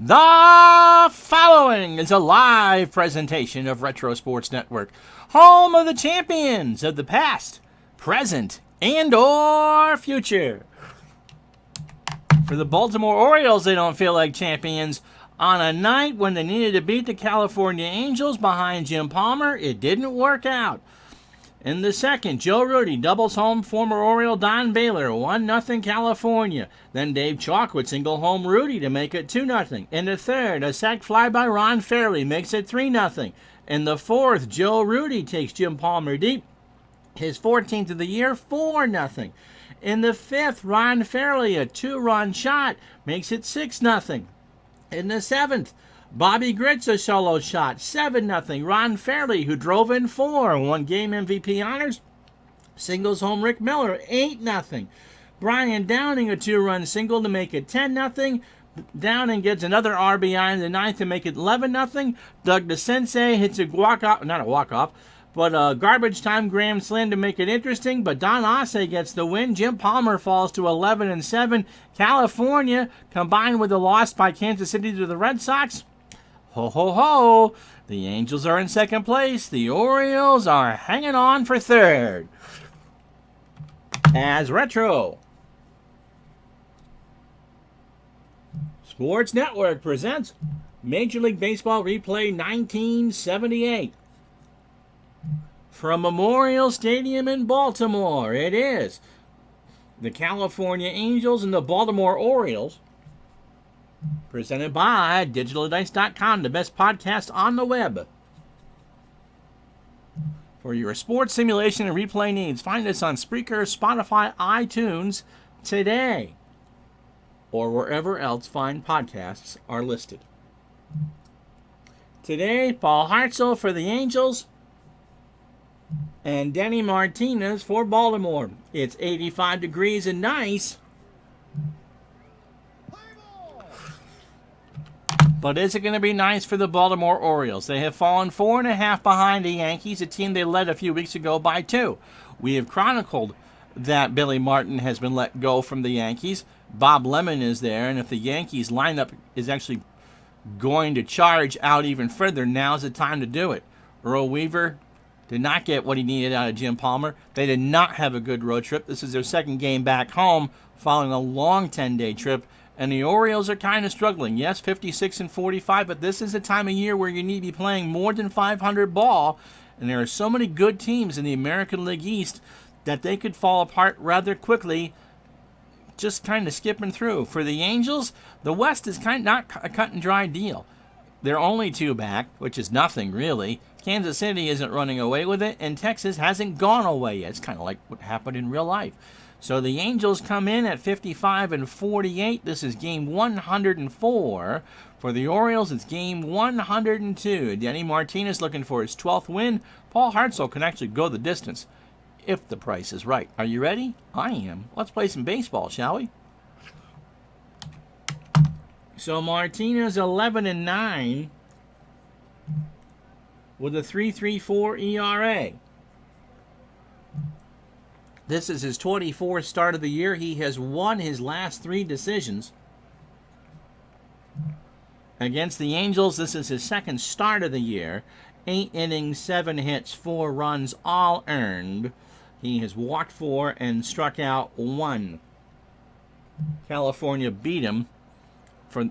The following is a live presentation of Retro Sports Network, home of the champions of the past, present, and or future. For the Baltimore Orioles, they don't feel like champions. On a night when they needed to beat the California Angels behind Jim Palmer, it didn't work out. In the second, Joe Rudi doubles home former Oriole Don Baylor, 1-0 California. Then Dave Chalk would single home Rudi to make it 2-0. In the third, a sac fly by Ron Fairley makes it 3-0. In the fourth, Joe Rudi takes Jim Palmer deep, his 14th of the year, 4-0. In the fifth, Ron Fairley, a 2-run shot, makes it 6-0. In the seventh, Bobby Grits a solo shot, 7-0. Ron Fairley, who drove in 4, won game MVP honors, singles home Rick Miller, 8-0. Brian Downing, a 2-run single to make it 10-0. Downing gets another RBI in the ninth to make it 11-0. Doug DeCinces hits a garbage time grand slam to make it interesting, but Don Asse gets the win. Jim Palmer falls to 11-7. California, combined with the loss by Kansas City to the Red Sox, ho, ho, ho, the Angels are in second place. The Orioles are hanging on for third. As Retro Sports Network presents Major League Baseball Replay 1978. From Memorial Stadium in Baltimore, it is the California Angels and the Baltimore Orioles, presented by DigitalDice.com, the best podcast on the web. For your sports simulation and replay needs, find us on Spreaker, Spotify, iTunes today, or wherever else fine podcasts are listed. Today, Paul Hartzell for the Angels and Denny Martinez for Baltimore. It's 85 degrees and nice. But is it going to be nice for the Baltimore Orioles? They have fallen 4.5 behind the Yankees, a team they led a few weeks ago by 2. We have chronicled that Billy Martin has been let go from the Yankees. Bob Lemon is there, and if the Yankees lineup is actually going to charge out even further, now's the time to do it. Earl Weaver did not get what he needed out of Jim Palmer. They did not have a good road trip. This is their second game back home following a long 10-day trip. And the Orioles are kind of struggling. Yes, 56-45, but this is the time of year where you need to be playing more than 500 ball. And there are so many good teams in the American League East that they could fall apart rather quickly, just kind of skipping through. For the Angels, the West is kind of not a cut and dry deal. They're only 2 back, which is nothing really. Kansas City isn't running away with it, and Texas hasn't gone away yet. It's kind of like what happened in real life. So the Angels come in at 55-48. This is game 104. For the Orioles, it's game 102. Denny Martinez looking for his 12th win. Paul Hartzell can actually go the distance if the price is right. Are you ready? I am. Let's play some baseball, shall we? So Martinez 11-9 with a 3.34 ERA. This is his 24th start of the year. He has won his last 3 decisions. Against the Angels, this is his second start of the year. 8 innings, 7 hits, 4 runs, all earned. He has walked 4 and struck out 1. California beat him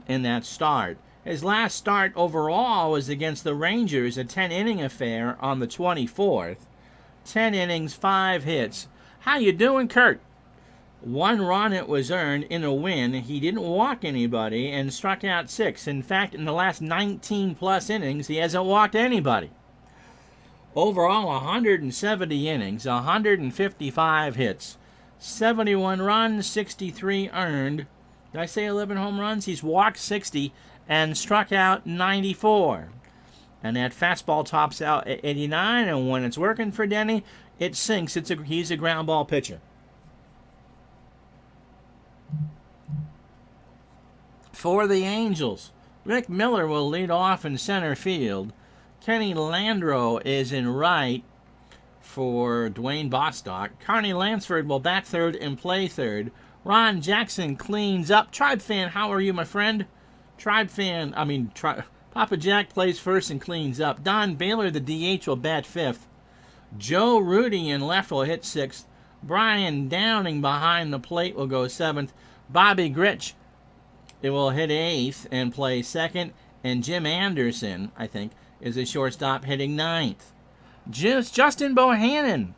in that start. His last start overall was against the Rangers, a 10-inning affair on the 24th. 10 innings, 5 hits. How you doing, Kurt? 1 run it was earned in a win. He didn't walk anybody and struck out 6. In fact, in the last 19-plus innings, he hasn't walked anybody. Overall, 170 innings, 155 hits, 71 runs, 63 earned. Did I say 11 home runs? He's walked 60 and struck out 94. And that fastball tops out at 89, and when it's working for Denny, it sinks. He's a ground ball pitcher. For the Angels, Rick Miller will lead off in center field. Kenny Landreau is in right for Dwayne Bostock. Carney Lansford will bat third and play third. Ron Jackson cleans up. Tribe fan, how are you, my friend? Papa Jack plays first and cleans up. Don Baylor, the DH, will bat fifth. Joe Rudy in left will hit sixth. Brian Downing behind the plate will go seventh. Bobby Grich will hit eighth and play second. And Jim Anderson, I think, is a shortstop hitting ninth. Justin Bohannon.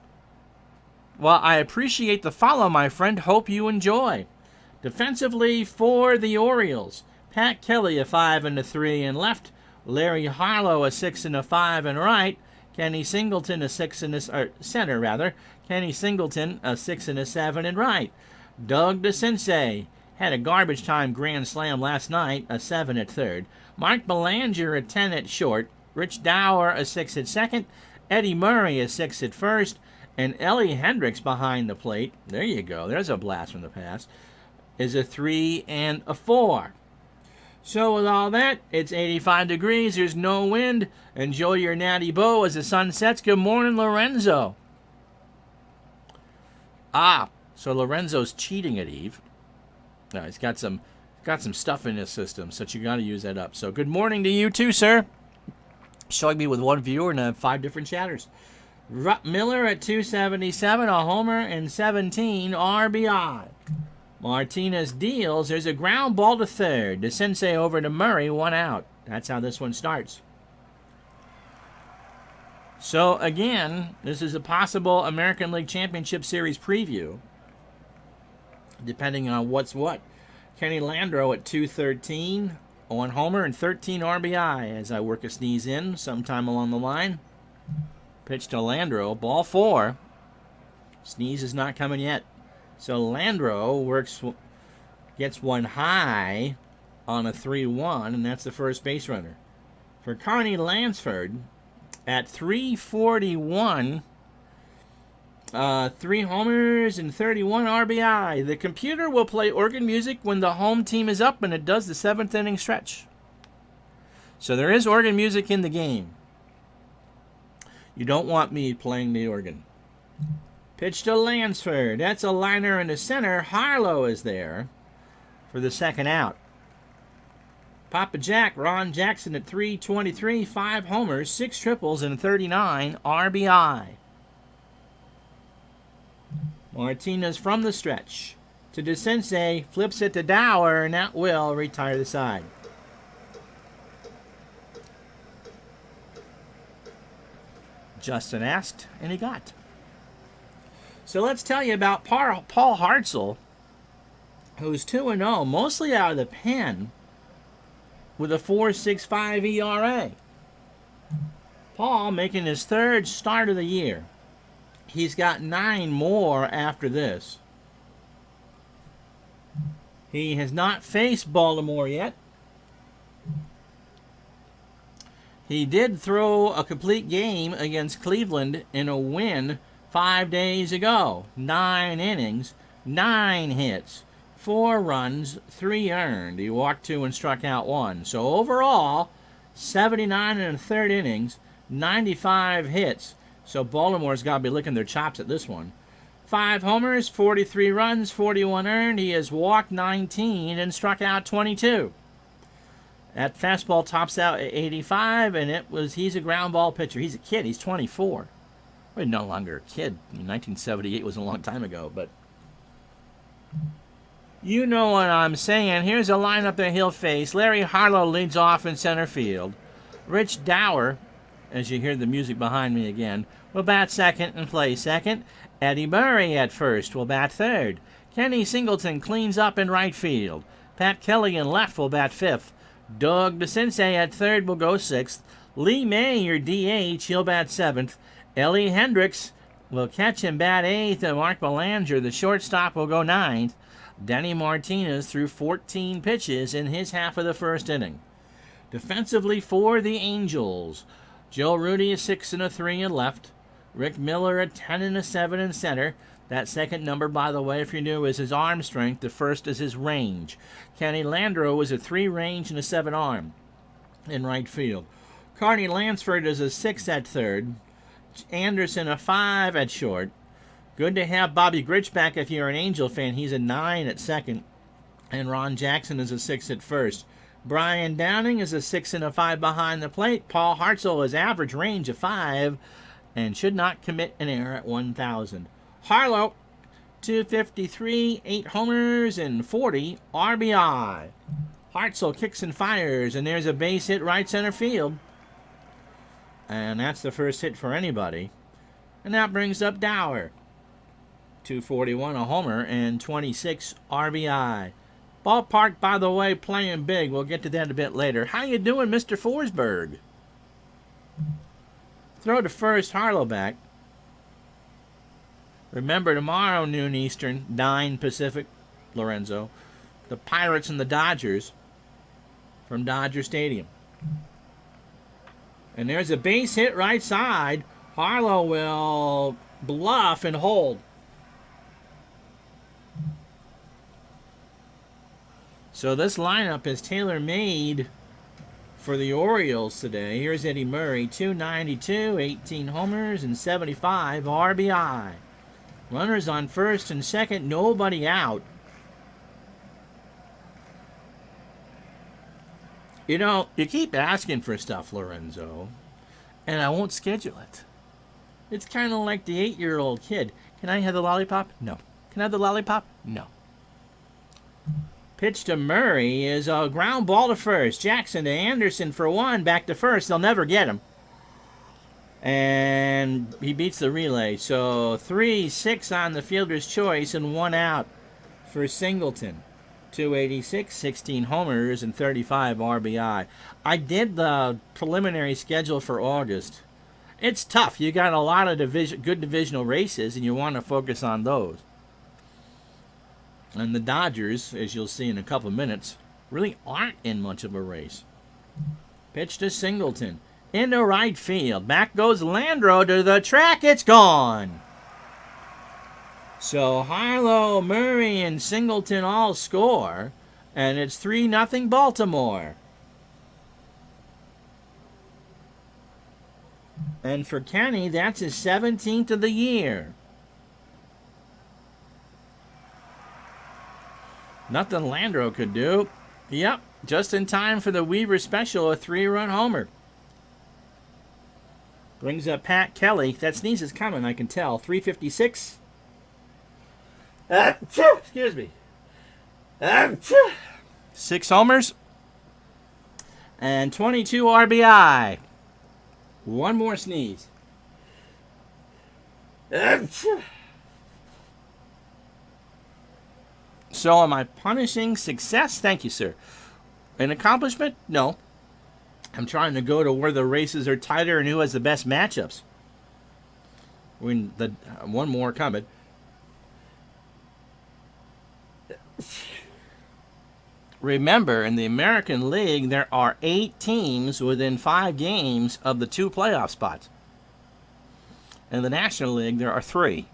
Well, I appreciate the follow, my friend. Hope you enjoy. Defensively for the Orioles, Pat Kelly a 5 and a 3 in left. Larry Harlow a 6 and a 5 in right. Kenny Singleton a 6 and a center rather. Kenny Singleton a 6 and a 7 in right. Doug DeCinces had a garbage time grand slam last night, a 7 at third. Mark Belanger a 10 at short. Rich Dower a 6 at second. Eddie Murray a 6 at first. And Ellie Hendricks behind the plate, there you go, there's a blast from the past, is a 3 and a 4. So with all that, it's 85 degrees, there's no wind. Enjoy your natty bow as the sun sets. Good morning, Lorenzo. So Lorenzo's cheating at Eve. No, he's got some stuff in his system, so you got to use that up. So good morning to you too, sir. Showing me with one viewer and 5 different chatters. Miller at 277, a homer and 17 RBI. Martinez deals. There's a ground ball to third. DeCinces over to Murray, 1 out. That's how this one starts. So, again, this is a possible American League Championship Series preview, depending on what's what. Kenny Landreau at 213, 1 homer and 13 RBI as I work a sneeze in sometime along the line. Pitch to Landreau, ball 4. Sneeze is not coming yet. So Landreau gets one high on a 3-1, and that's the first base runner. For Carney Lansford, at 341, 3 homers and 31 RBI. The computer will play organ music when the home team is up, and it does the 7th inning stretch. So there is organ music in the game. You don't want me playing the organ. Pitch to Lansford. That's a liner in the center. Harlow is there for the 2nd out. Papa Jack, Ron Jackson at 323, 5 homers, 6 triples, and 39 RBI. Martinez from the stretch to DeCinces, flips it to Dower, and that will retire the side. Justin asked, and he got. So let's tell you about Paul Hartzell, who's 2-0, mostly out of the pen, with a 4.65 ERA. Paul making his 3rd start of the year. He's got 9 more after this. He has not faced Baltimore yet. He did throw a complete game against Cleveland in a win 5 days ago. 9 innings, 9 hits, 4 runs, 3 earned. He walked 2 and struck out 1. So overall, 79 and a third innings, 95 hits. So Baltimore's got to be licking their chops at this one. 5 homers, 43 runs, 41 earned. He has walked 19 and struck out 22. That fastball tops out at 85, and he's a ground ball pitcher. He's a kid. He's 24. Well, no longer a kid. 1978 was a long time ago, but you know what I'm saying. Here's a lineup that he'll face. Larry Harlow leads off in center field. Rich Dower, as you hear the music behind me again, will bat second and play second. Eddie Murray at first will bat third. Kenny Singleton cleans up in right field. Pat Kelly in left will bat fifth. Doug DeCinces at third will go sixth. Lee May, your DH, he'll bat seventh. Ellie Hendricks will catch him bat eighth, and Mark Belanger, the shortstop, will go ninth. Denny Martinez threw 14 pitches in his half of the first inning. Defensively for the Angels, Joe Rudy a 6 and a 3 in left. Rick Miller a 10 and a 7 in center. That second number, by the way, if you're new, is his arm strength. The first is his range. Kenny Landreau is a 3 range and a 7 arm in right field. Carney Lansford is a 6 at third. Anderson a 5 at short. Good to have Bobby Grich back if you're an Angel fan. He's a 9 at second. And Ron Jackson is a 6 at first. Brian Downing is a 6 and a 5 behind the plate. Paul Hartzell is average range of 5 and should not commit an error at 1,000. Harlow, 253, 8 homers and 40 RBI. Hartzell kicks and fires, and there's a base hit right center field. And that's the first hit for anybody. And that brings up Dower. 241, a homer, and 26 RBI. Ballpark, by the way, playing big. We'll get to that a bit later. How you doing, Mr. Forsberg? Throw to first, Harlow back. Remember, tomorrow, noon Eastern, 9 Pacific, Lorenzo. The Pirates and the Dodgers from Dodger Stadium. And there's a base hit right side. Harlow will bluff and hold. So this lineup is tailor-made for the Orioles today. Here's Eddie Murray, 292, 18 homers, and 75 RBI. Runners on first and second, nobody out. You know, you keep asking for stuff, Lorenzo, and I won't schedule it. It's kind of like the 8-year-old kid. Can I have the lollipop? No. Can I have the lollipop? No. Pitch to Murray is a ground ball to first. Jackson to Anderson for 1, back to first. They'll never get him. And he beats the relay. So 3-6 on the fielder's choice and 1 out for Singleton. 286, 16 homers, and 35 RBI. I did the preliminary schedule for August. It's tough. You got a lot of good divisional races, and you want to focus on those. And the Dodgers, as you'll see in a couple of minutes, really aren't in much of a race. Pitch to Singleton. Into right field. Back goes Landreau to the track. It's gone. So Harlow, Murray, and Singleton all score, and it's 3-0 Baltimore. And for Kenny, that's his 17th of the year. Nothing Landreau could do. Yep, just in time for the Weaver special, a 3-run homer. Brings up Pat Kelly. That sneeze is coming, I can tell. 356. Excuse me. 6 homers and 22 RBI. One more sneeze. So am I punishing success? Thank you, sir. An accomplishment? No. I'm trying to go to where the races are tighter and who has the best matchups. One more coming. Remember, in the American League, there are 8 teams within 5 games of the 2 playoff spots. In the National League, there are 3.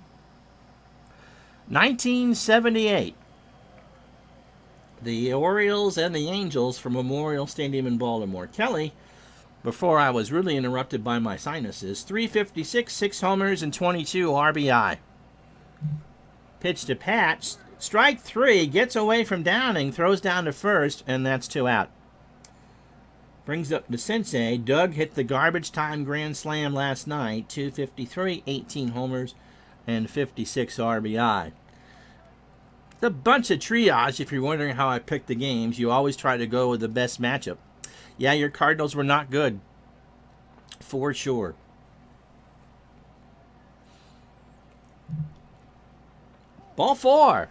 1978. The Orioles and the Angels from Memorial Stadium in Baltimore. Kelly, before I was really interrupted by my sinuses, 356, 6 homers, and 22 RBI. Pitch to Pat. Strike 3, gets away from Downing, throws down to first, and that's 2 out. Brings up the Sensei. Doug hit the garbage time grand slam last night. 253, 18 homers, and 56 RBI. It's a bunch of triage if you're wondering how I picked the games. You always try to go with the best matchup. Yeah, your Cardinals were not good. For sure. Ball 4.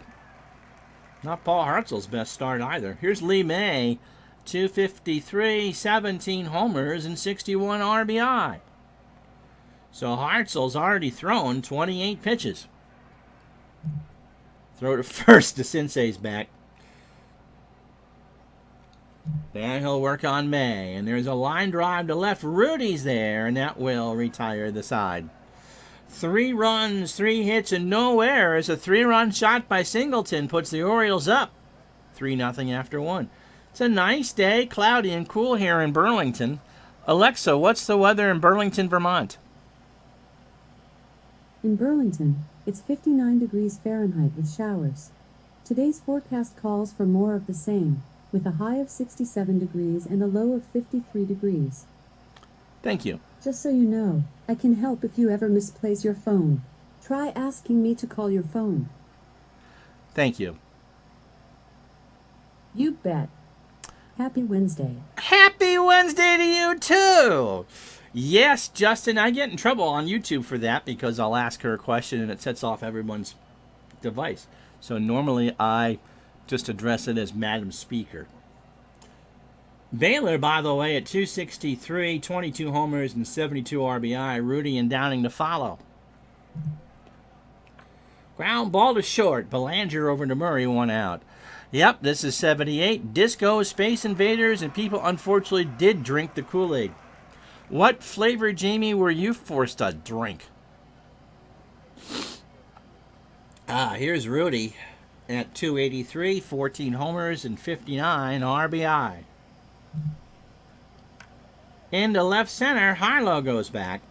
Not Paul Hartzell's best start either. Here's Lee May. 253, 17 homers, and 61 RBI. So Hartzell's already thrown 28 pitches. Throw to first. The Sensei's back. Then he'll work on May. And there's a line drive to left. Rudy's there, and that will retire the side. 3 runs, 3 hits, and no errors. A 3-run shot by Singleton puts the Orioles up 3-0 after 1. It's a nice day, cloudy and cool here in Burlington. Alexa, what's the weather in Burlington, Vermont? In Burlington, it's 59 degrees Fahrenheit with showers. Today's forecast calls for more of the same. with a high of 67 degrees and a low of 53 degrees. Thank you. Just so you know, I can help if you ever misplace your phone. Try asking me to call your phone. Thank you. You bet. Happy Wednesday. Happy Wednesday to you, too. Yes, Justin, I get in trouble on YouTube for that because I'll ask her a question and it sets off everyone's device. So normally I just address it as Madam Speaker. Baylor, by the way, at 263, 22 homers and 72 RBI. Rudy and Downing to follow. Ground ball to short. Belanger over to Murray, 1 out. Yep, this is 78. Disco, Space Invaders, and people unfortunately did drink the Kool-Aid. What flavor, Jamie, were you forced to drink? Here's Rudy at 283, 14 homers and 59 RBI. Into left center, Hartzell goes back,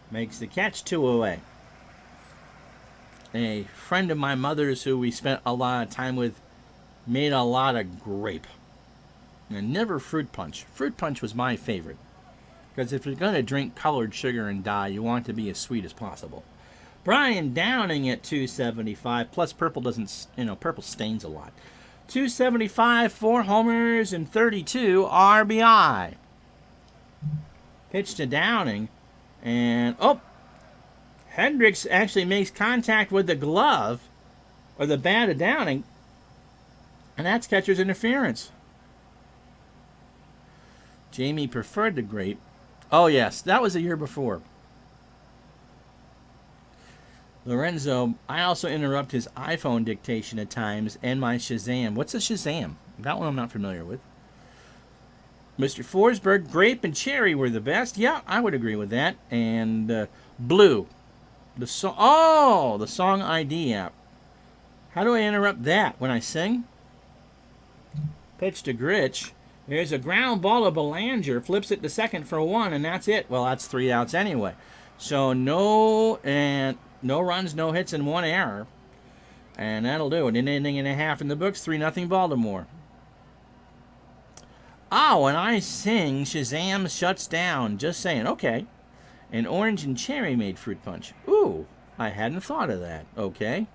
makes the catch, 2 away. A friend of my mother's who we spent a lot of time with made a lot of grape. And never fruit punch. Fruit punch was my favorite. Because if you're going to drink colored sugar and dye, you want it to be as sweet as possible. Brian Downing at 275. Plus purple doesn't, purple stains a lot. 275, 4 homers and 32 RBI. Pitch to Downing. And, Hendricks actually makes contact with the glove, or the bat of Downing. And that's catcher's interference. Jamie preferred the grape. Oh, yes, that was a year before. Lorenzo, I also interrupt his iPhone dictation at times and my Shazam. What's a Shazam? That one I'm not familiar with. Mr. Forsberg, grape and cherry were the best. Yeah, I would agree with that. And blue. The song ID app. How do I interrupt that? When I sing? Pitch to Gritch. There's a ground ball to Belanger. Flips it to second for 1, and that's it. Well, that's 3 outs anyway. So no runs, no hits, and 1 error. And that'll do it. An inning and a half in the books. 3-0 Baltimore. When I sing, Shazam shuts down. Just saying. Okay. And orange and cherry made fruit punch. Ooh, I hadn't thought of that. Okay.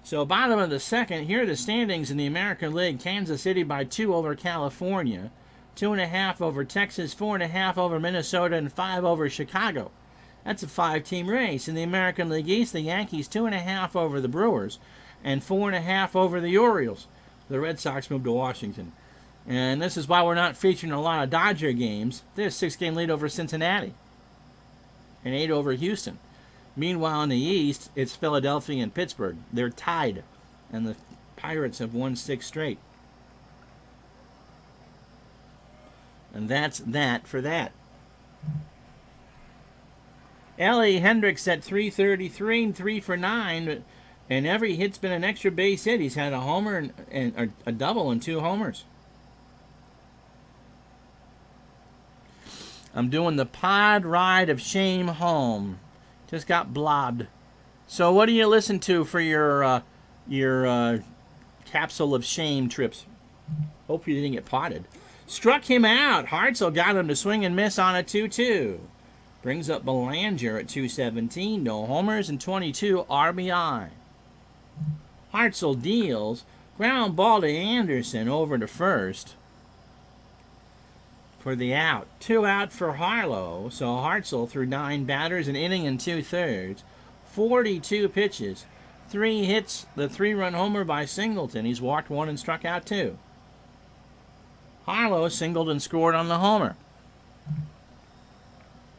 So bottom of the second, here are the standings in the American League. Kansas City by 2 over California, 2.5 over Texas, 4.5 over Minnesota, and 5 over Chicago. That's a 5-team race. In the American League East, the Yankees 2.5 over the Brewers, and 4.5 over the Orioles. The Red Sox moved to Washington. And this is why we're not featuring a lot of Dodger games. There's a 6-game lead over Cincinnati, and 8 over Houston. Meanwhile, in the East, it's Philadelphia and Pittsburgh. They're tied, and the Pirates have won 6 straight. And that's that for that. Ellie Hendricks at 333 and 3 for 9, and every hit's been an extra base hit. He's had a homer and a double and 2 homers. I'm doing the pod ride of shame home. Just got blobbed. So what do you listen to for your capsule of shame trips? Hope you didn't get potted. Struck him out. Hartzell got him to swing and miss on a 2-2. Brings up Belanger at 217. No homers and 22 RBI. Hartzell deals. Ground ball to Anderson over to first for the out. 2 out for Harlow. So Hartzell threw 9 batters, an inning and 2/3. 42 pitches. 3 hits, the 3-run homer by Singleton. He's walked 1 and struck out 2. Harlow singled and scored on the homer.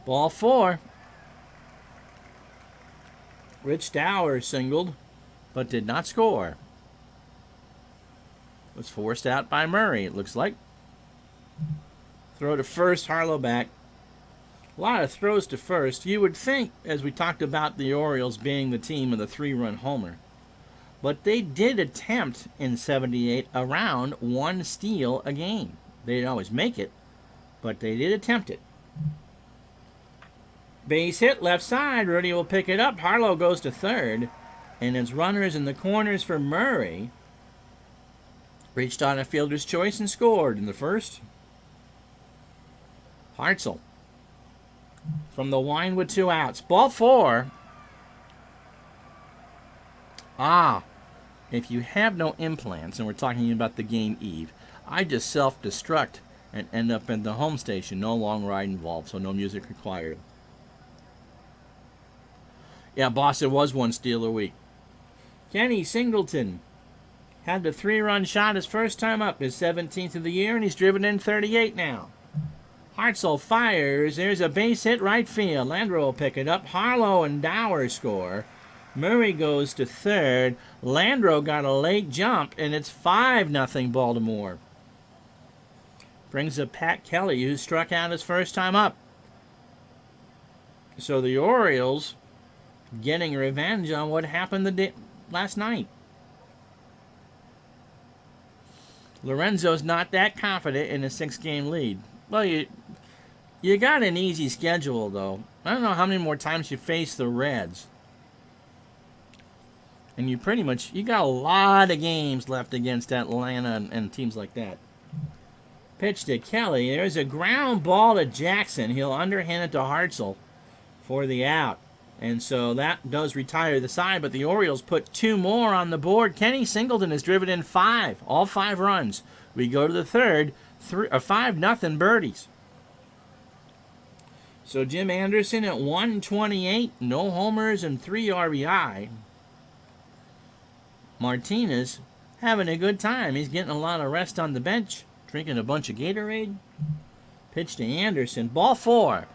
Ball 4. Rich Dower singled, but did not score. Was forced out by Murray, it looks like. Throw to first, Harlow back. A lot of throws to first. You would think, as we talked about the Orioles being the team of the 3-run homer, but they did attempt in 78 around 1 steal a game. They didn't always make it, but they did attempt it. Base hit left side. Rudy will pick it up. Harlow goes to third. And it's runners in the corners for Murray. Reached on a fielder's choice and scored in the first. Hartzell from the line with 2 outs. Ball 4. If you have no implants, and we're talking about the game eve, I just self-destruct and end up in the home station. No long ride involved, so no music required. Yeah, boss, it was one steal a week. Kenny Singleton had the 3-run shot his first time up, his 17th of the year, and he's driven in 38 now. Hartzell fires. There's a base hit right field. Landro will pick it up. Harlow and Dower score. Murray goes to third. Landro got a late jump, and it's 5-0 Baltimore. Brings up Pat Kelly, who struck out his first time up. So the Orioles getting revenge on what happened last night. Lorenzo's not that confident in a 6-game lead. Well, you got an easy schedule, though. I don't know how many more times you face the Reds. And you got a lot of games left against Atlanta and teams like that. Pitch to Kelly. There's a ground ball to Jackson. He'll underhand it to Hartzell for the out. And so that does retire the side, but the Orioles put 2 more on the board. Kenny Singleton has driven in 5, all 5 runs. We go to the third, 5-0 birdies. So Jim Anderson at 128, no homers and 3 RBI. Martinez having a good time. He's getting a lot of rest on the bench, drinking a bunch of Gatorade. Pitch to Anderson, ball 4.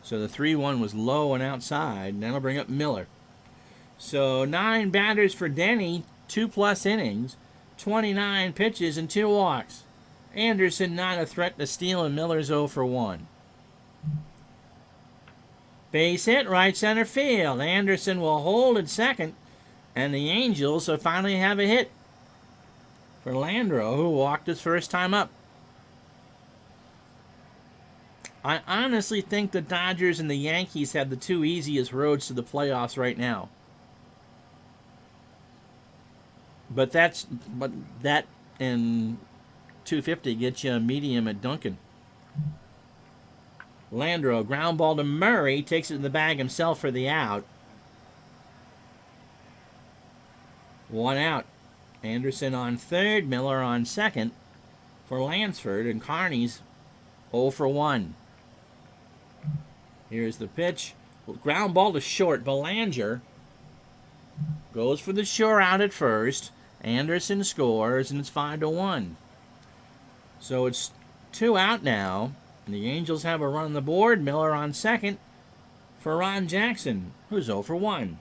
So the 3-1 was low and outside. And that'll bring up Miller. So 9 batters for Denny, 2+ innings, 29 pitches, and 2 walks. Anderson not a threat to steal, and Miller's 0 for 1. Base hit right center field. Anderson will hold at second, and the Angels will finally have a hit for Landro, who walked his first time up. I honestly think the Dodgers and the Yankees have the 2 easiest roads to the playoffs right now. But that and 250 gets you a medium at Duncan. Landro, ground ball to Murray, takes it in the bag himself for the out. 1 out. Anderson on third, Miller on second for Lansford, and Carney's 0 for 1. Here's the pitch. Ground ball to short. Belanger goes for the sure out at first. Anderson scores, and it's 5-1. So it's 2 out now. And the Angels have a run on the board. Miller on second for Ron Jackson, who's 0 for 1.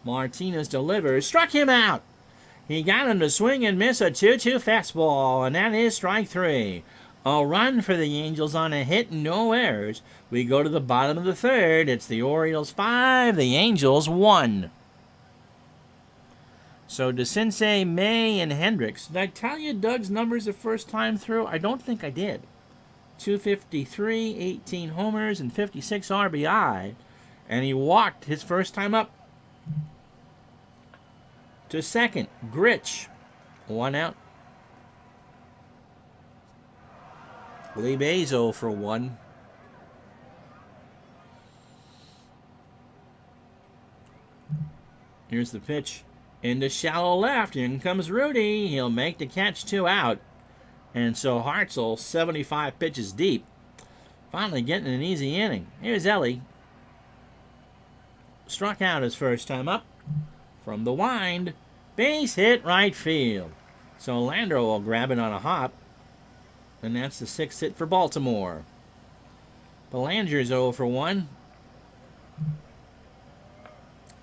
Martinez delivers. Struck him out. He got him to swing and miss a 2-2 fastball, and that is strike 3. A run for the Angels on a hit, no errors. We go to the bottom of the third. It's the Orioles 5, the Angels 1. So DeCinces, May, and Hendricks. Did I tell you Doug's numbers the first time through? I don't think I did. 253, 18 homers, and 56 RBI. And he walked his first time up. To second, Gritch. 1 out. Lee Bays 0 for 1. Here's the pitch. Into shallow left. In comes Rudy. He'll make the catch, 2 out. And so Hartzell, 75 pitches deep, finally getting an easy inning. Here's Ellie. Struck out his first time up. From the wind. Base hit right field. So Landro will grab it on a hop. And that's the 6th hit for Baltimore. Belanger's 0 for 1.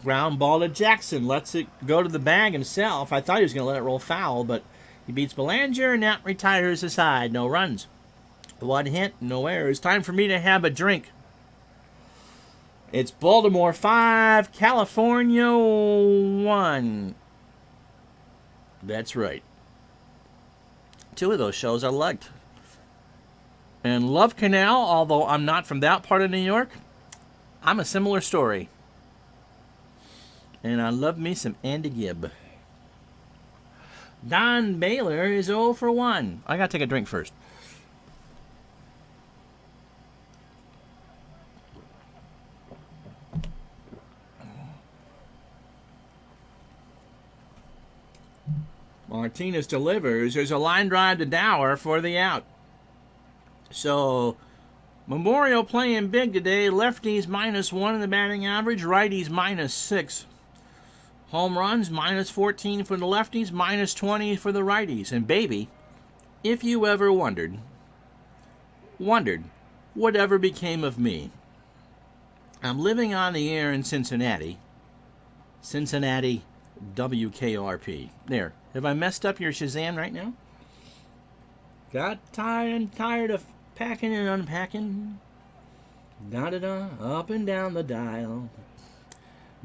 Ground ball to Jackson. Lets it go to the bag himself. I thought he was going to let it roll foul, but he beats Belanger and that retires the side. No runs. 1 hit, no errors. Time for me to have a drink. It's Baltimore 5, California 1. That's right. 2 of those shows I liked. And Love Canal, although I'm not from that part of New York, I'm a similar story. And I love me some Andy Gibb. Don Baylor is 0 for 1. I gotta take a drink first. Martinez delivers. There's a line drive to Dower for the out. So, Memorial playing big today. Lefties -1 in the batting average. Righties -6. Home runs -14 for the lefties, -20 for the righties. And baby, if you ever wondered whatever became of me, I'm living on the air in Cincinnati, WKRP. There. Have I messed up your Shazam right now? Got tired of packing and unpacking. Da-da-da, up and down the dial.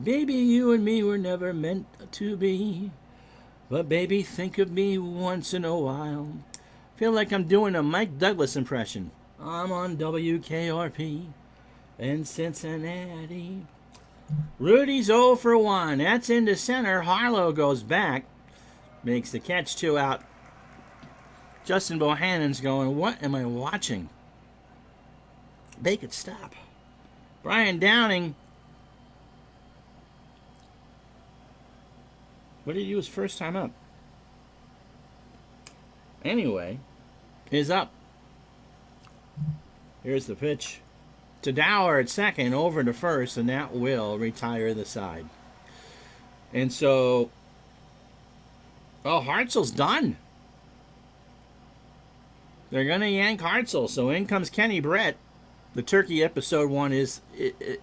Baby, you and me were never meant to be. But baby, think of me once in a while. Feel like I'm doing a Mike Douglas impression. I'm on WKRP in Cincinnati. Rudy's 0 for 1. That's into center. Harlow goes back. Makes the catch, 2 out. Justin Bohannon's going, what am I watching? They could stop. Brian Downing. What did he do his first time up? Anyway, is up. Here's the pitch. To Dower at second, over to first, and that will retire the side. And so, Hartzell's done. They're going to yank Hartzell. So in comes Kenny Brett. The Turkey episode 1 is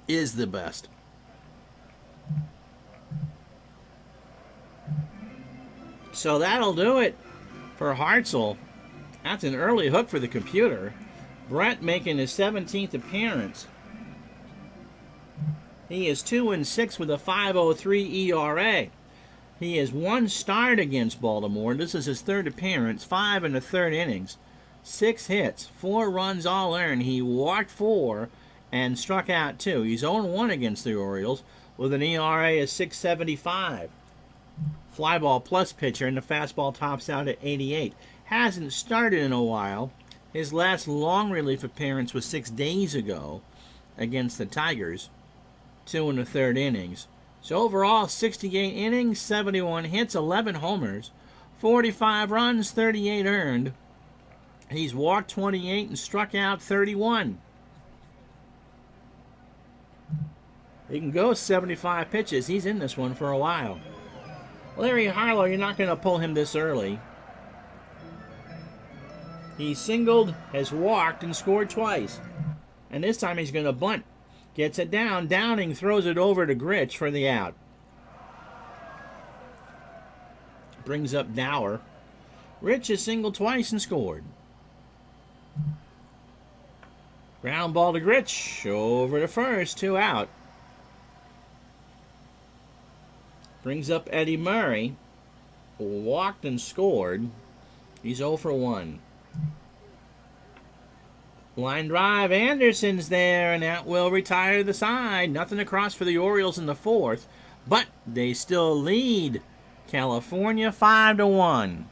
the best. So that'll do it for Hartzell. That's an early hook for the computer. Brett making his 17th appearance. He is 2-6 with a 5.03 ERA. He has 1 start against Baltimore. This is his 3rd appearance, 5 1/3 innings, 6 hits, 4 runs all earned. He walked 4 and struck out 2. He's 0-1 against the Orioles with an ERA of 6.75. Flyball plus pitcher, and the fastball tops out at 88. Hasn't started in a while. His last long relief appearance was 6 days ago against the Tigers, 2 1/3 innings. So overall, 68 innings, 71 hits, 11 homers, 45 runs, 38 earned. He's walked 28 and struck out 31. He can go 75 pitches. He's in this one for a while. Larry Harlow, you're not going to pull him this early. He singled, has walked, and scored twice. And this time he's going to bunt. Gets it down. Downing throws it over to Gritch for the out. Brings up Dower. Rich has singled twice and scored. Ground ball to Gritch. Over to first. 2 out. Brings up Eddie Murray. Walked and scored. He's 0 for 1. Line drive. Anderson's there, and that will retire the side. Nothing across for the Orioles in the 4th, but they still lead California 5-1.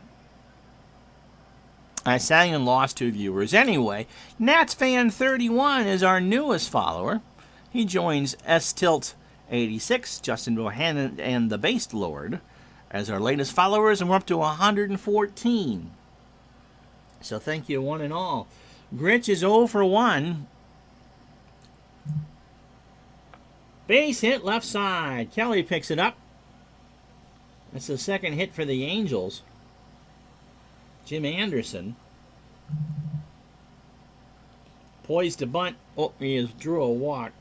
I sang and lost 2 viewers. Anyway, Nats fan 31 is our newest follower. He joins S-Tilt86, Justin Bohannon, and the Based Lord as our latest followers, and we're up to 114. So thank you, one and all. Gritch is 0 for 1. Base hit left side. Kelly picks it up. That's the 2nd hit for the Angels. Jim Anderson. Poised to bunt. Oh, he drew a walk.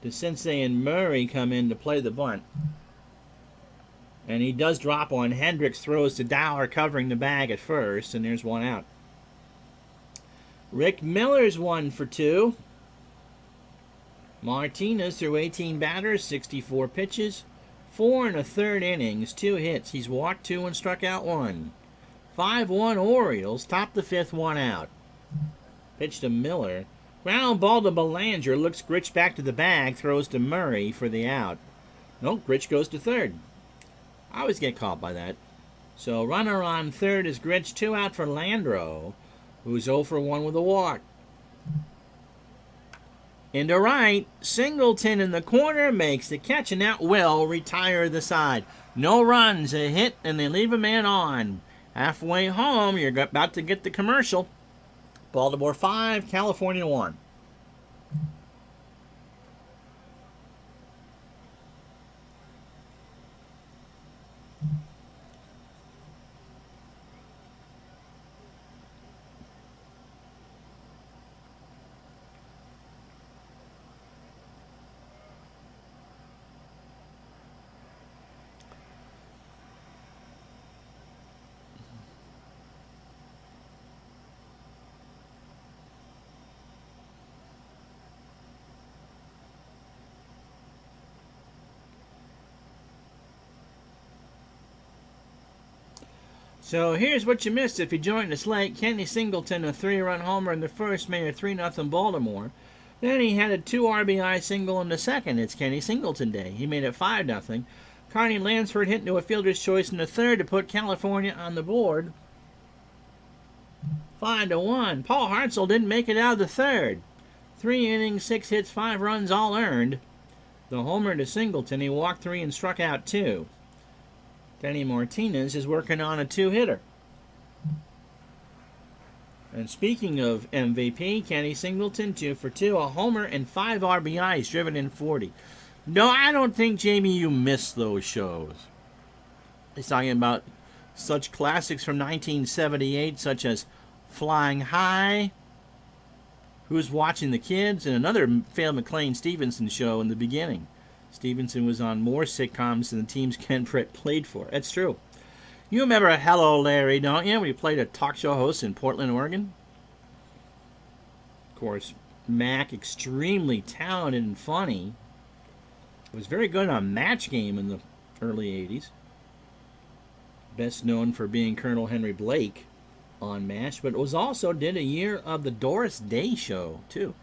DeCinces and Murray come in to play the bunt. And he does drop one. Hendricks throws to Dower, covering the bag at first, and there's 1 out. Rick Miller's 1 for 2. Martinez threw 18 batters, 64 pitches, 4 1/3 innings, 2 hits. He's walked 2 and struck out 1. 5-1 Orioles, top the 5th, 1 out. Pitch to Miller. Ground ball to Belanger. Looks Gritch back to the bag. Throws to Murray for the out. Nope, Gritch goes to third. I always get caught by that. So runner on third is Gritch. 2 out for Landro, who's 0 for 1 with a walk. Into right, Singleton in the corner makes the catch, and that will retire the side. No runs, a hit, and they leave a man on. Halfway home, you're about to get the commercial. Baltimore 5, California 1. So here's what you missed if you joined us late. Kenny Singleton, a 3-run homer in the first, made a 3-0 Baltimore. Then he had a 2 RBI single in the second. It's Kenny Singleton Day. He made it 5-0. Carney Lansford hit into a fielder's choice in the third to put California on the board. 5-1. Paul Hartzell didn't make it out of the third. 3 innings, 6 hits, 5 runs, all earned. The homer to Singleton, he walked 3 and struck out 2. Denny Martinez is working on a 2-hitter. And speaking of MVP, Kenny Singleton, 2 for 2, a homer and 5 RBIs, driven in 40. No, I don't think, Jamie, you missed those shows. He's talking about such classics from 1978, such as Flying High, Who's Watching the Kids, and another Phil McLean Stevenson show in the beginning. Stevenson was on more sitcoms than the teams Ken Pritt played for. That's true. You remember Hello, Larry, don't you? We played a talk show host in Portland, Oregon. Of course, Mac, extremely talented and funny. Was very good on Match Game in the early 80s. Best known for being Colonel Henry Blake on MASH, but was also did a year of the Doris Day Show, too.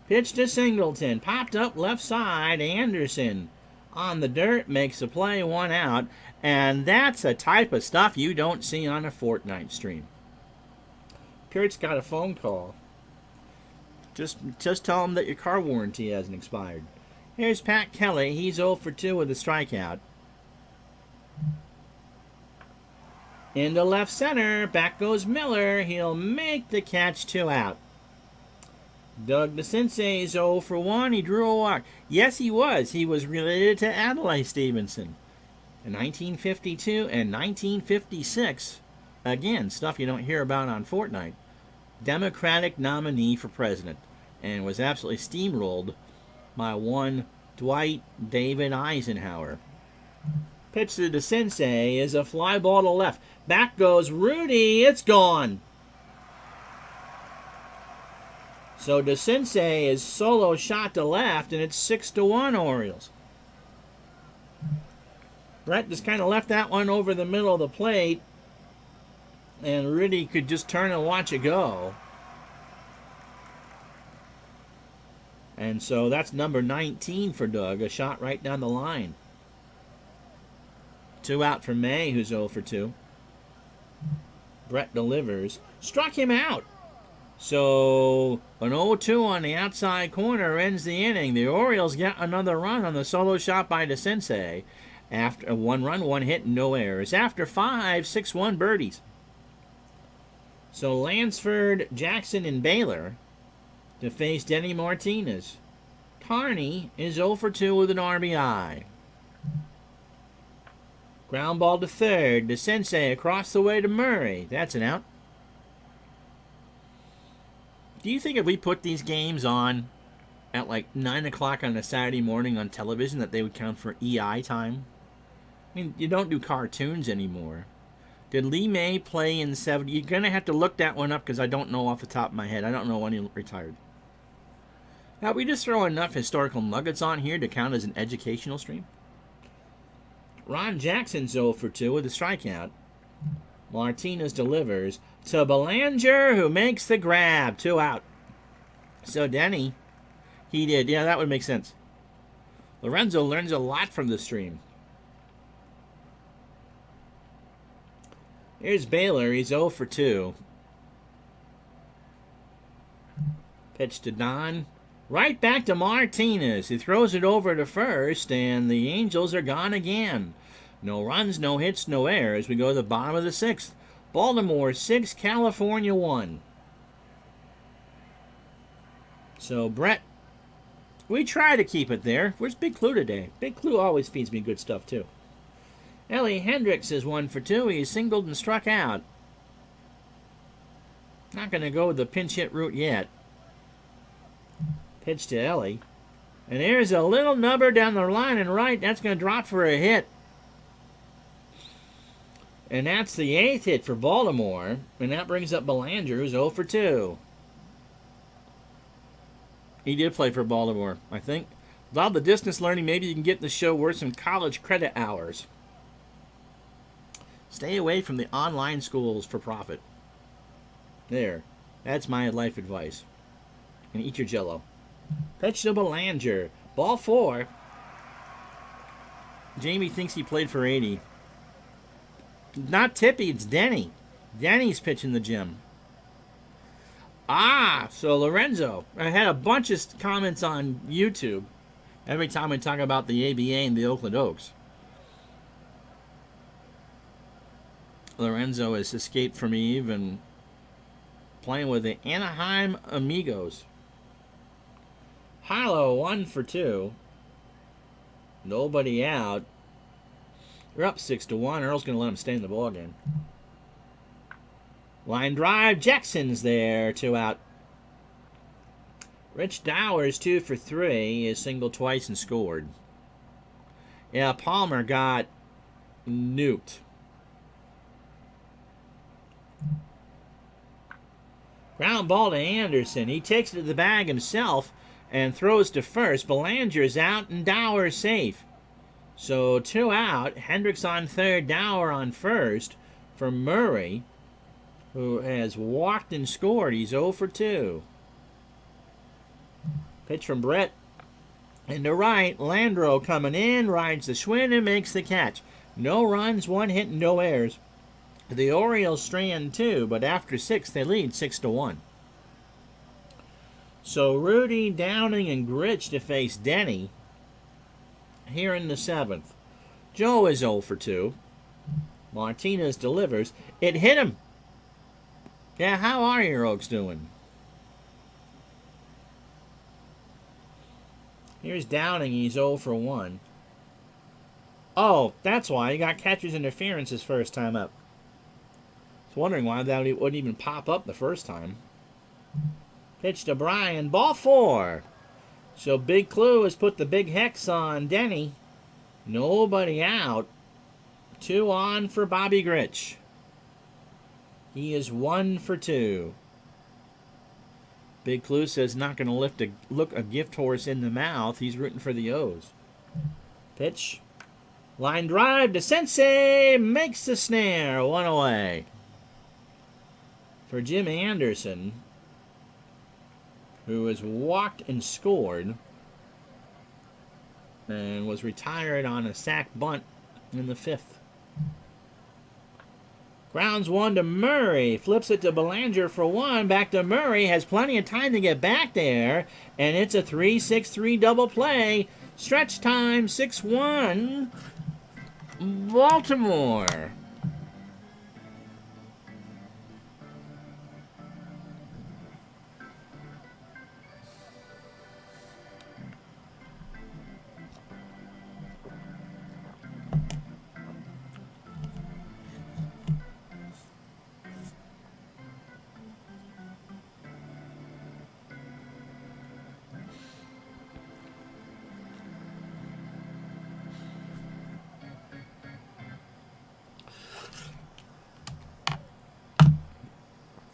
Pitch to Singleton. Popped up left side. Anderson on the dirt makes a play, 1 out. And that's a type of stuff you don't see on a Fortnite stream. Kurt's got a phone call. Just tell him that your car warranty hasn't expired. Here's Pat Kelly. He's 0 for 2 with a strikeout. Into left center. Back goes Miller. He'll make the catch, 2 out. Doug DeCinces is 0 for 1. He drew a walk. Yes, he was. He was related to Adlai Stevenson in 1952 and 1956. Again, stuff you don't hear about on Fortnite. Democratic nominee for president, and was absolutely steamrolled by one Dwight David Eisenhower. Pitch to DeCinces is a fly ball to left. Back goes Rudy. It's gone. So DeCinces is solo shot to left, and it's 6-1 Orioles. Brett just kind of left that one over the middle of the plate, and Rudy could just turn and watch it go. And so that's number 19 for Doug, a shot right down the line. 2 out for May, who's 0 for 2. Brett delivers. Struck him out. So an 0-2 on the outside corner ends the inning. The Orioles get another run on the solo shot by DeCinces. After 1 run, 1 hit, no errors. After 5 6-1 birdies. So Lansford, Jackson, and Baylor to face Denny Martinez. Carney is 0 for 2 with an RBI. Ground ball to third. DeCinces across the way to Murray. That's an out. Do you think if we put these games on at like 9 o'clock on a Saturday morning on television that they would count for EI time? I mean, you don't do cartoons anymore. Did Lee May play in 70? You're going to have to look that one up because I don't know off the top of my head. I don't know when he retired. Now, we just throw enough historical nuggets on here to count as an educational stream. Ron Jackson's 0 for 2 with a strikeout. Martinez delivers to Belanger, who makes the grab. 2 out. So Denny, he did. Yeah, that would make sense. Lorenzo learns a lot from the stream. Here's Baylor. He's 0 for 2. Pitch to Don. Right back to Martinez. He throws it over to first, and the Angels are gone again. No runs, no hits, no errors. We go to the bottom of the 6th. Baltimore 6, California 1. So, Brett, we try to keep it there. Where's Big Clue today? Big Clue always feeds me good stuff, too. Ellie Hendricks is 1 for 2. He's singled and struck out. Not going to go the pinch hit route yet. Pitch to Ellie. And there's a little nubber down the line and right. That's going to drop for a hit. And that's the 8th hit for Baltimore. And that brings up Belanger, who's 0 for 2. He did play for Baltimore, I think. With all the distance learning, maybe you can get in the show worth some college credit hours. Stay away from the online schools for profit. There. That's my life advice. And eat your Jell-O. Pitch to Belanger. Ball 4. Jamie thinks he played for 80. Not Tippy, it's Denny. Denny's pitching the gym. So Lorenzo. I had a bunch of comments on YouTube every time I talk about the ABA and the Oakland Oaks. Lorenzo has escaped from Eve and playing with the Anaheim Amigos. Harlow 1 for 2. Nobody out. They're up 6-1. Earl's going to let him stay in the ballgame. Line drive. Jackson's there. 2 out. Rich Dowers 2 for 3. He singled twice and scored. Yeah, Palmer got nuked. Ground ball to Anderson. He takes it to the bag himself and throws to first. Belanger's out and Dowers safe. So 2 out. Hendricks on third, Dower on first for Murray, who has walked and scored. He's 0 for 2. Pitch from Brett. Into right. Landreau coming in, rides the Schwinn and makes the catch. No runs, 1 hit, and no errors. The Orioles strand 2, but after 6, they lead 6-1. So Rudy, Downing, and Gritch to face Denny here in the 7th. Joe is 0 for 2. Martinez delivers. It hit him. Yeah, how are your Oaks doing? Here's Downing. He's 0 for 1. Oh, that's why he got catcher's interference his first time up. I was wondering why that wouldn't even pop up the first time. Pitch to Brian. Ball 4. So Big Clue has put the big hex on Denny. Nobody out. 2 on for Bobby Gritch. He is 1 for 2. Big Clue says not going to look a gift horse in the mouth. He's rooting for the O's. Pitch. Line drive to Sensei. Makes the snare. 1 away. For Jim Anderson, who has walked and scored and was retired on a sac bunt in the 5th. Grounds 1 to Murray. Flips it to Belanger for 1. Back to Murray. Has plenty of time to get back there. And it's a 3-6-3 double play. Stretch time 6-1. Baltimore.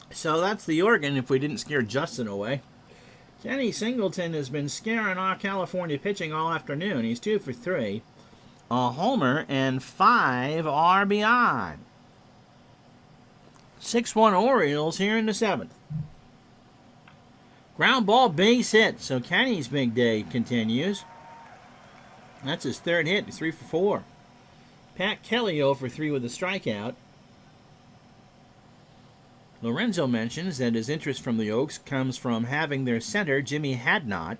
So that's the organ if we didn't scare Justin away. Kenny Singleton has been scaring our California pitching all afternoon. He's 2 for 3. A homer and 5 RBI. 6-1 Orioles here in the 7th. Ground ball base hit, so Kenny's big day continues. That's his 3rd hit. He's 3 for 4. Pat Kelly 0 for 3 with a strikeout. Lorenzo mentions that his interest from the Oaks comes from having their center, Jimmy Hadnot,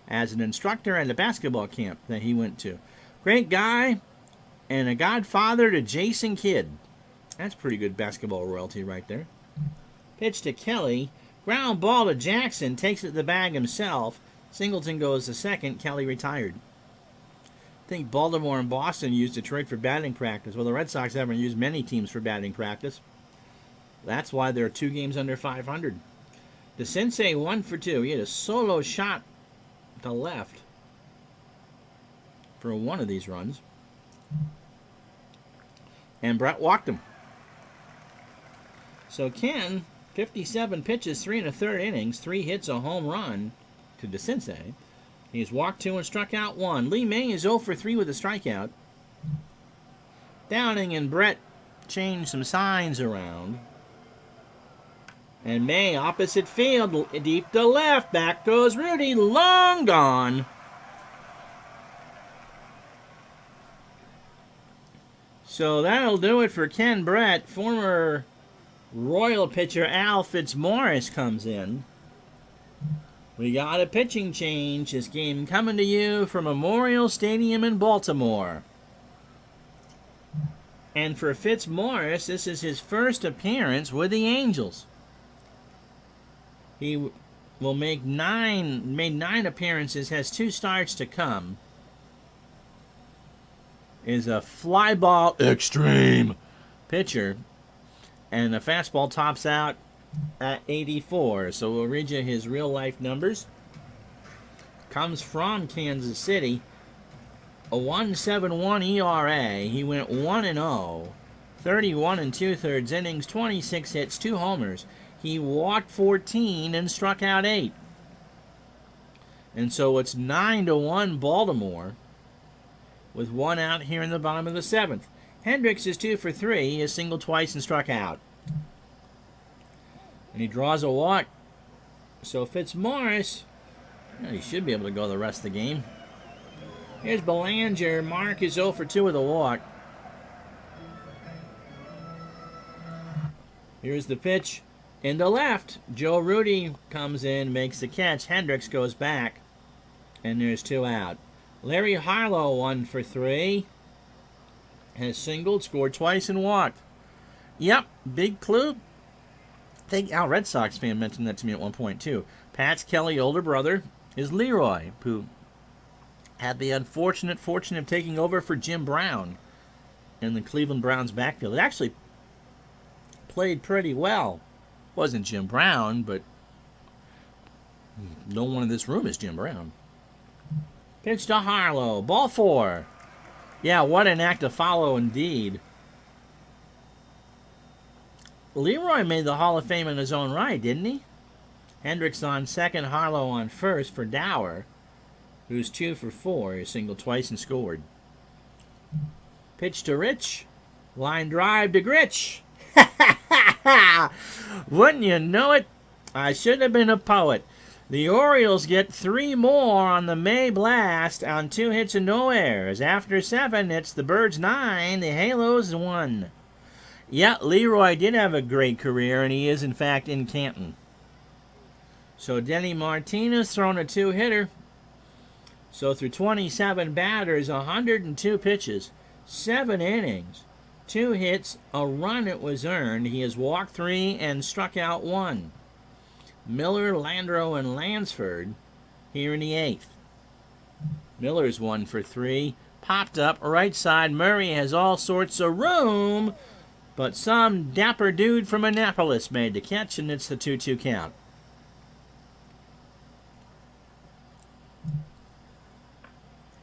as an instructor at a basketball camp that he went to. Great guy and a godfather to Jason Kidd. That's pretty good basketball royalty right there. Pitch to Kelly. Ground ball to Jackson. Takes it to the bag himself. Singleton goes to second. Kelly retired. I think Baltimore and Boston used Detroit for batting practice. Well, the Red Sox haven't used many teams for batting practice. That's why they're 2 games under 500. DeCinces 1 for 2. He had a solo shot to left for one of these runs. And Brett walked him. So Ken, 57 pitches, 3 1/3 innings, 3 hits, a home run to DeCinces. He's walked 2 and struck out 1. Lee May is 0 for 3 with a strikeout. Downing and Brett changed some signs around. And May, opposite field, deep to left. Back goes Rudy, long gone. So that'll do it for Ken Brett. Former Royal pitcher Al Fitzmaurice comes in. We got a pitching change. This game coming to you from Memorial Stadium in Baltimore. And for Fitzmaurice, this is his first appearance with the Angels. He will made 9 appearances, has 2 starts to come. Is a fly ball extreme pitcher. And the fastball tops out at 84. So we'll read you his real life numbers. Comes from Kansas City. A 1.71 ERA. He went 1-0. 31 2/3 innings, 26 hits, 2 homers. He walked 14 and struck out 8. And so it's 9-1 Baltimore with 1 out here in the bottom of the 7th. Hendricks is 2 for 3. He has singled twice and struck out. And he draws a walk. So Fitzmaurice, he should be able to go the rest of the game. Here's Belanger. Mark is 0 for 2 with a walk. Here's the pitch. In the left, Joe Rudy comes in, makes the catch. Hendricks goes back, and there's 2 out. Larry Harlow 1 for 3. Has singled, scored twice, and walked. Yep, big clue. I think Al Red Sox fan mentioned that to me at one point, too. Pat's Kelly older brother is Leroy, who had the unfortunate fortune of taking over for Jim Brown in the Cleveland Browns backfield. It actually played pretty well. Wasn't Jim Brown, but no one in this room is Jim Brown. Pitch to Harlow. Ball 4. Yeah, what an act to follow indeed. Leroy made the Hall of Fame in his own right, didn't he? Hendricks on second, Harlow on first for Dower, who's 2 for 4. He singled twice and scored. Pitch to Rich. Line drive to Gritch. Wouldn't you know it? I should have been a poet. The Orioles get 3 more on the May blast on 2 hits and no errors. After 7, it's the Birds 9, the Halos 1. Yeah, Leroy did have a great career, and he is, in fact, in Canton. So Denny Martinez thrown a 2-hitter. So through 27 batters, 102 pitches, 7 innings, 2 hits, a run it was earned. He has walked 3 and struck out 1. Miller, Landreau, and Lansford here in the 8th. Miller's 1 for 3. Popped up right side. Murray has all sorts of room, but some dapper dude from Annapolis made the catch, and it's the 2-2 count.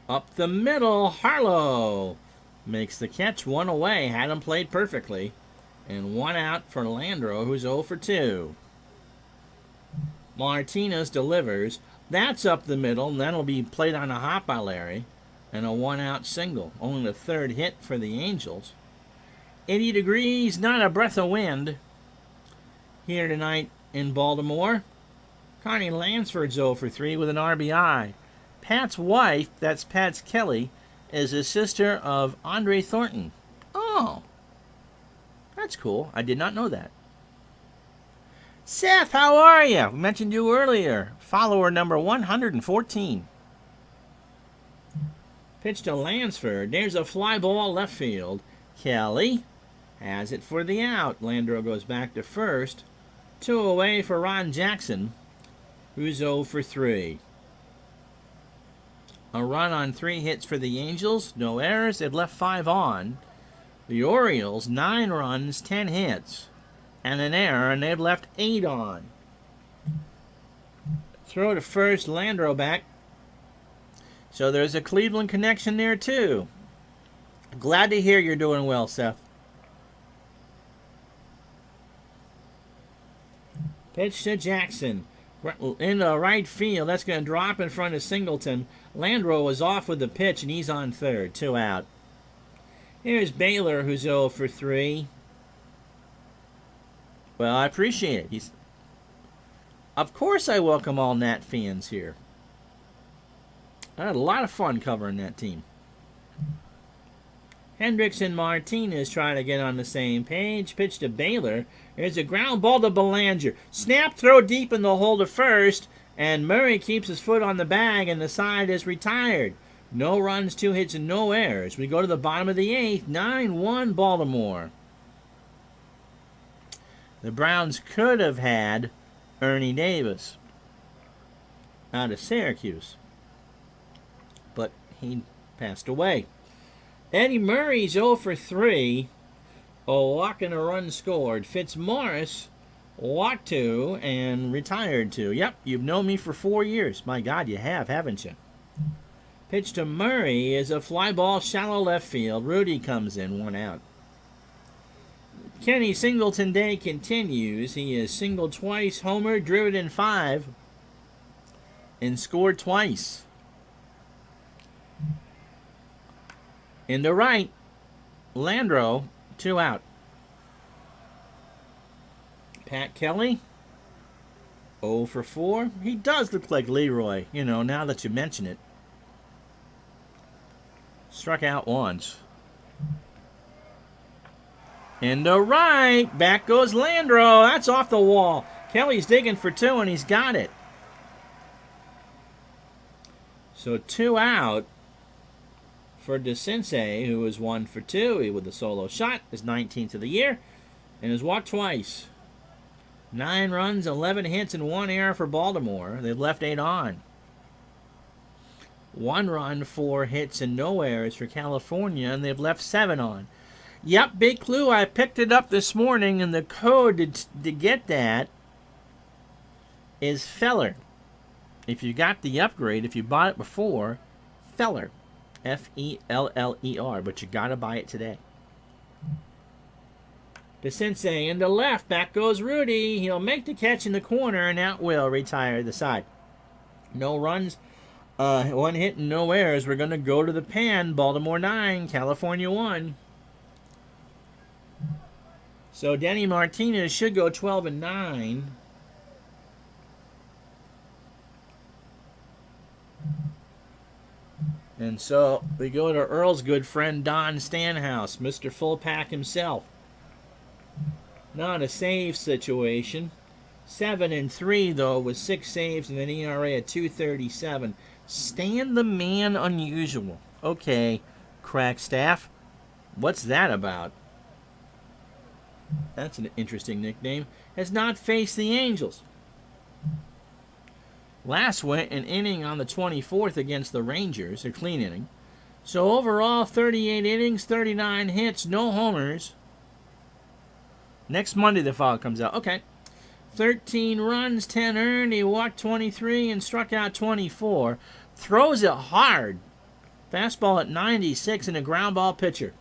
Up the middle, Harlow makes the catch, 1 away. Had him played perfectly. And 1 out for Landreau, who's 0 for 2. Martinez delivers. That's up the middle, and that'll be played on a hop by Larry. And a 1-out single. Only the 3rd hit for the Angels. 80 degrees, not a breath of wind. here tonight in Baltimore. Connie Lansford's 0 for 3 with an RBI. Pat's wife, that's Pat's Kelly, is a sister of Andre Thornton. Oh, that's cool. I did not know that. Seth, how are you? We mentioned you earlier. Follower number 114. Pitch to Lansford. There's a fly ball left field. Kelly has it for the out. Landreau goes back to first. 2 away for Ron Jackson, who's 0 for 3. A run on 3 hits for the Angels. No errors. They've left 5 on. The Orioles, 9 runs, 10 hits, and an error, and they've left 8 on. Throw to first, Landreau back. So there's a Cleveland connection there, too. Glad to hear you're doing well, Seth. Pitch to Jackson. In the right field, that's going to drop in front of Singleton. Landreau was off with the pitch, and he's on third. 2 out. Here's Baylor, who's 0 for 3. Well, I appreciate it. Of course I welcome all Nat fans here. I had a lot of fun covering that team. Hendricks and Martinez trying to get on the same page. Pitch to Baylor. There's a ground ball to Belanger. Snap throw deep in the hole to first, and Murray keeps his foot on the bag, and the side is retired. No runs, 2 hits, and no errors. We go to the bottom of the 8th. 9-1 Baltimore. The Browns could have had Ernie Davis out of Syracuse, but he passed away. Eddie Murray's 0 for 3. A walk and a run scored. Fitzmaurice walked 2 and retired 2. Yep, you've known me for 4 years. My God, you have, haven't you? Pitch to Murray is a fly ball, shallow left field. Rudy comes in, 1 out. Kenny Singleton Day continues. He has singled twice, homered, driven in 5, and scored twice. In the right, Landreau, 2 out. Pat Kelly, 0 for 4. He does look like Leroy, now that you mention it. Struck out once. In the right, back goes Landreau. That's off the wall. Kelly's digging for 2, and he's got it. So 2 out for DeCinces, who is 1 for 2 with a solo shot, his 19th of the year, and has walked twice. 9 runs, 11 hits, and 1 error for Baltimore. They've left 8 on. 1 run, 4 hits, and no errors for California, and they've left 7 on. Yep, big clue. I picked it up this morning, and the code to get that is Feller. If you got the upgrade, if you bought it before, Feller. F-E-L-L-E-R, but you got to buy it today. DeCinces in the left. Back goes Rudy. He'll make the catch in the corner, and that will retire the side. No runs, 1 hit, and no errors. We're going to go to the pen. Baltimore 9, California 1. So Denny Martinez should go 12-9. And so we go to Earl's good friend Don Stanhouse, Mr. Full Pack himself. Not a save situation. 7-3 though, with 6 saves and an ERA of 2.37. Stan the Man Unusual. Okay, Crackstaff. What's that about? That's an interesting nickname. Has not faced the Angels. Last went an inning on the 24th against the Rangers, a clean inning. So overall, 38 innings, 39 hits, no homers. Next Monday the file comes out. Okay. 13 runs, 10 earned. He walked 23 and struck out 24. Throws it hard. Fastball at 96 and a ground ball pitcher.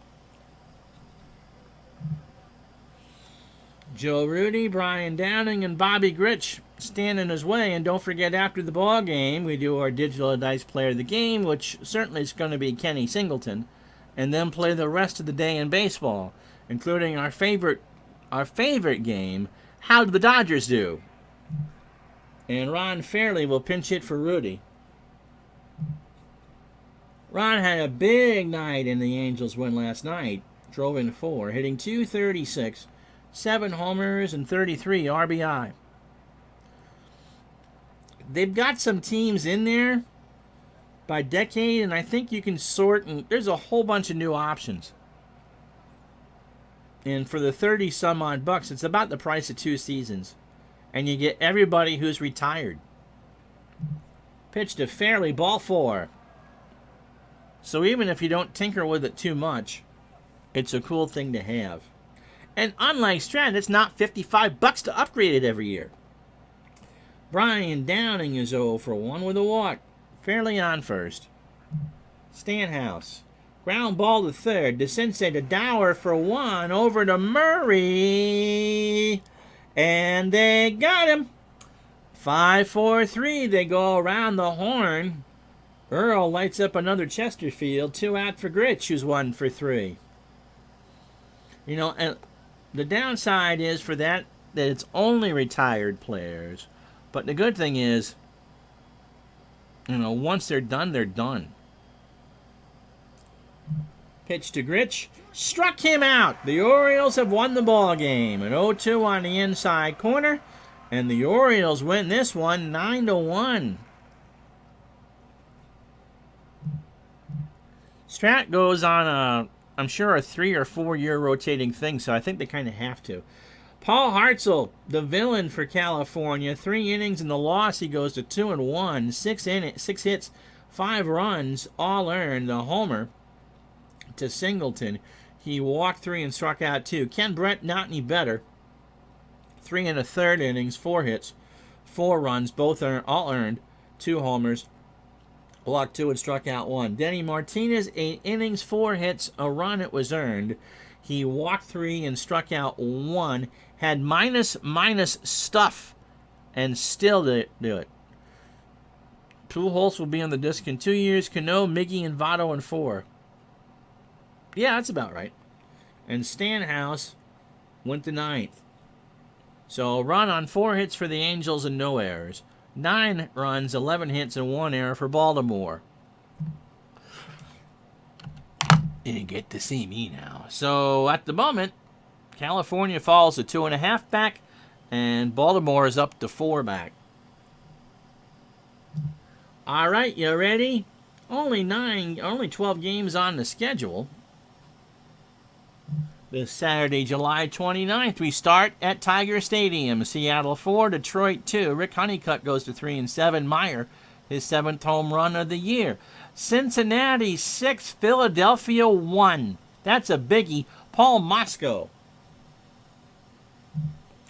Joe Rudy, Brian Downing, and Bobby Grich stand in his way. And don't forget, after the ball game, we do our digital dice player of the game, which certainly is going to be Kenny Singleton, and then play the rest of the day in baseball, including our favorite game, How did the Dodgers do? And Ron Fairley will pinch hit for Rudy. Ron had a big night in the Angels win last night. Drove in 4, hitting .236, 7 homers and 33 RBI. They've got some teams in there by decade, and I think you can sort, and there's a whole bunch of new options. And for the 30 some odd bucks, it's about the price of 2 seasons. And you get everybody who's retired. Pitch to Fairley, ball 4. So even if you don't tinker with it too much, it's a cool thing to have. And unlike Stratton, it's not $55 to upgrade it every year. Brian Downing is 0 for 1 with a walk. Fairley on first. Stanhouse. Ground ball to third. DeCinces to Dower for 1. Over to Murray. And they got him. 5-4-3. They go around the horn. Earl lights up another Chesterfield. 2 out for Gritch, who's 1 for 3. You know, and the downside is for that it's only retired players. But the good thing is, you know, once they're done, they're done. Pitch to Gritch. Struck him out. The Orioles have won the ball game. An 0-2 on the inside corner. And the Orioles win this one 9-1. Strat goes on I'm sure a 3 or 4 year rotating thing, so I think they kind of have to. Paul Hartzell, the villain for California, 3 innings in the loss. He goes to 2-1, 6 hits, 5 runs, all earned. The homer to Singleton. He walked 3 and struck out 2. Ken Brett not any better. 3 1/3 innings, 4 hits, 4 runs, both all earned, 2 homers. Walked 2 and struck out 1. Denny Martinez, 8 innings, 4 hits, a run. It was earned. He walked 3 and struck out 1. Had minus stuff and still did it. Pujols will be on the disc in 2 years. Cano, Miggy, and Votto in 4. Yeah, that's about right. And Stanhouse went to 9th. So a run on 4 hits for the Angels and no errors. 9 runs, 11 hits, and 1 error for Baltimore. You get to see me now. So at the moment, California falls to 2.5 back, and Baltimore is up to 4 back. All right, you ready? Only 12 games on the schedule. This Saturday, July 29th, we start at Tiger Stadium. Seattle 4, Detroit 2. Rick Honeycutt goes to 3-7. Meyer, his 7th home run of the year. Cincinnati 6, Philadelphia 1. That's a biggie. Paul Mosco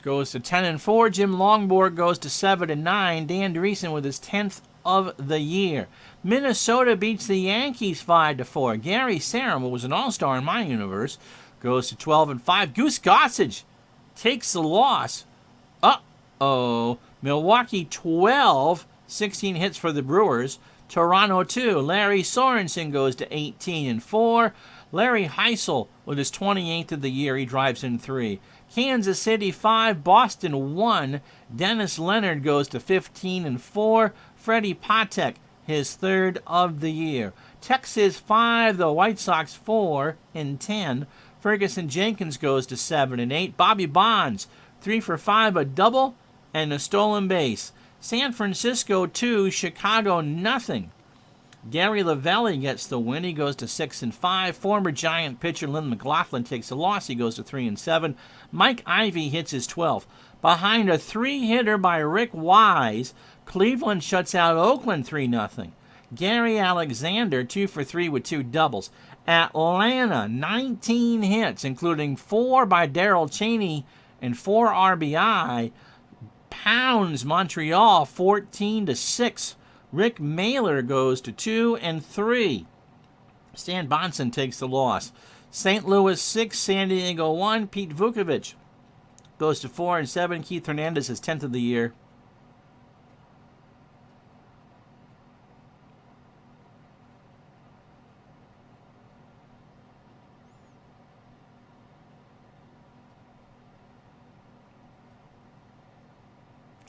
goes to 10-4. Jim Longboard goes to 7-9. Dan Dreesen with his 10th of the year. Minnesota beats the Yankees 5-4. Gary Sarum, who was an all-star in my universe, goes to 12-5. Goose Gossage takes the loss. Uh-oh. Milwaukee 12, 16 hits for the Brewers. Toronto 2. Larry Sorensen goes to 18-4. Larry Heisel with his 28th of the year. He drives in 3. Kansas City 5, Boston 1. Dennis Leonard goes to 15-4. Freddie Patek, his 3rd of the year. Texas 5, the White Sox 4-10. Ferguson Jenkins goes to 7-8. Bobby Bonds, 3 for 5, a double and a stolen base. San Francisco 2, Chicago nothing. Gary Lavelli gets the win. He goes to 6-5. Former Giant pitcher Lynn McLaughlin takes a loss. He goes to 3-7. Mike Ivey hits his 12th. Behind a 3-hitter by Rick Wise, Cleveland shuts out Oakland 3-0. Gary Alexander 2 for 3 with 2 doubles. Atlanta, 19 hits, including 4 by Darrell Chaney and 4 RBI. Pounds Montreal 14-6. Rick Mailer goes to 2-3. Stan Bonson takes the loss. St. Louis 6, San Diego 1. Pete Vukovich goes to 4-7. Keith Hernandez, his 10th of the year.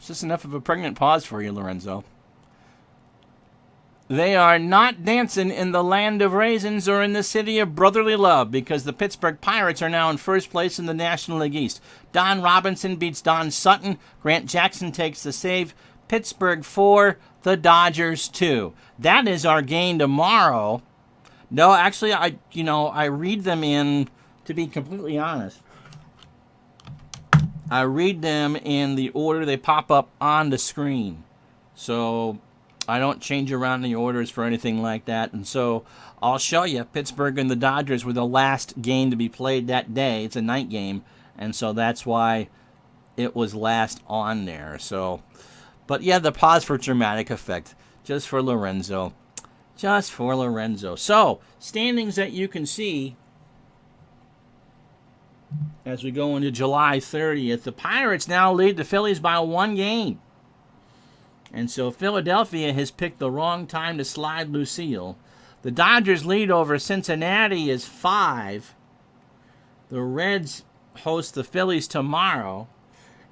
It's just enough of a pregnant pause for you, Lorenzo. They are not dancing in the land of raisins or in the city of brotherly love because the Pittsburgh Pirates are now in first place in the National League East. Don Robinson beats Don Sutton. Grant Jackson takes the save. Pittsburgh 4, the Dodgers 2. That is our game tomorrow. No, actually, I read them in, to be completely honest, I read them in the order they pop up on the screen. So I don't change around the orders for anything like that. And so I'll show you Pittsburgh and the Dodgers were the last game to be played that day. It's a night game. And so that's why it was last on there. So, but yeah, the pause for dramatic effect. Just for Lorenzo. Just for Lorenzo. So, standings that you can see as we go into July 30th. The Pirates now lead the Phillies by 1 game. And so Philadelphia has picked the wrong time to slide Lucille. The Dodgers lead over Cincinnati is 5. The Reds host the Phillies tomorrow.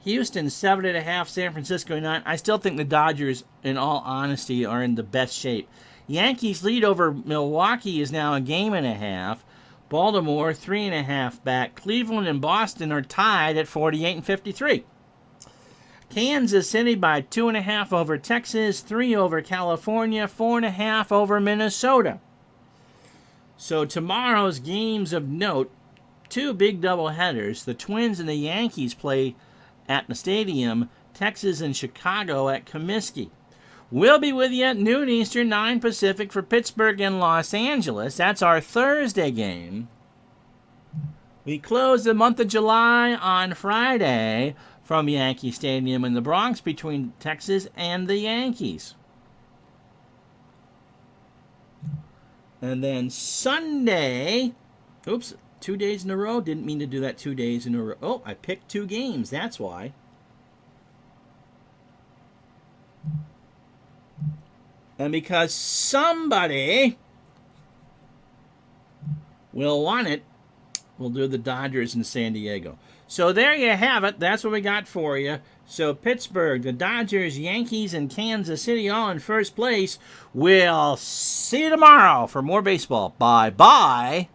Houston 7.5, San Francisco 9. I still think the Dodgers, in all honesty, are in the best shape. Yankees lead over Milwaukee is now 1.5 games. Baltimore 3.5 back. Cleveland and Boston are tied at 48 and 53. Kansas City by 2.5 over Texas, 3 over California, 4.5 over Minnesota. So tomorrow's games of note, 2 big doubleheaders. The Twins and the Yankees play at the stadium. Texas and Chicago at Comiskey. We'll be with you at noon Eastern, 9 Pacific for Pittsburgh and Los Angeles. That's our Thursday game. We close the month of July on Friday from Yankee Stadium in the Bronx between Texas and the Yankees. And then Sunday, 2 days in a row. Didn't mean to do that 2 days in a row. Oh, I picked 2 games. That's why. And because somebody will want it, we'll do the Dodgers in San Diego. So there you have it. That's what we got for you. So Pittsburgh, the Dodgers, Yankees, and Kansas City all in first place. We'll see you tomorrow for more baseball. Bye-bye.